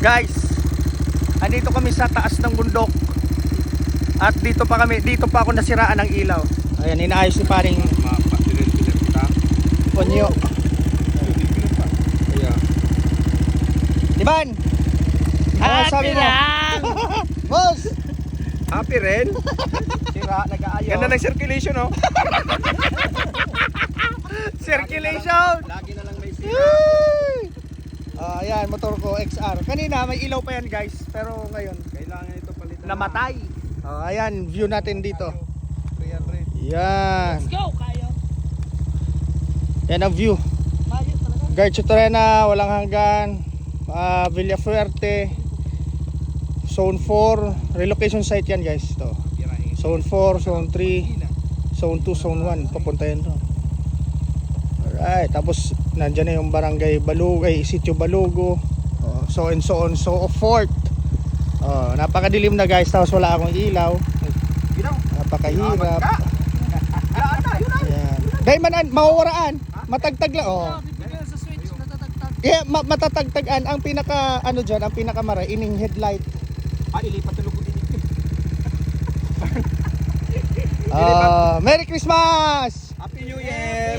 Guys, andito kami sa taas ng bundok. At dito pa ako nasiraan ng ilaw. Ayan, inaayos ni paring Ponyo. Iban! Happy lang! Boss! Happy rin? Sira, nag-aayos. Ganda ng circulation, oh. Circulation! Lagi na lang may sira. Ayan, motor ko XR. Kanina may ilaw pa yan guys, pero ngayon Kailangan ito palitan. namatay. Ayan, view natin dito. 300. Yan. Let's go, kayo! Yan ang view. Mayo talaga. Garcho Torena, walang hanggan. Villafuerte. Zone 4. Relocation site yan guys. Ito. Zone 4, Zone 3, Zone 2, Zone 1. Papunta yan to. Alright. Tapos nandyan na yung barangay Balugo, Sitio Balugo. So and so on, so forth. Napakadilim na guys. Tapos wala akong ilaw. Napakahirap. Ayan. Dahil man, mawawaraan. Matagtag lang. Bibigyan sa switch, natatagtag. Yeah, matatagtagan ang pinaka ano diyan, ang pinakamara ining headlight. Ilipat na lugod din. Merry Christmas! Happy New Year!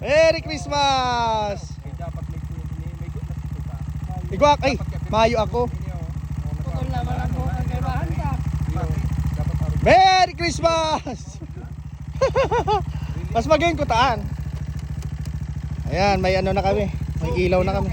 Merry Christmas! Dapat may good na kita. Igwak ay mayo ako. Putol naman ang buhay kay Bahanta. Merry Christmas! Mas magaling kutaan. Ayan, may ano na kami. May ilaw na kami.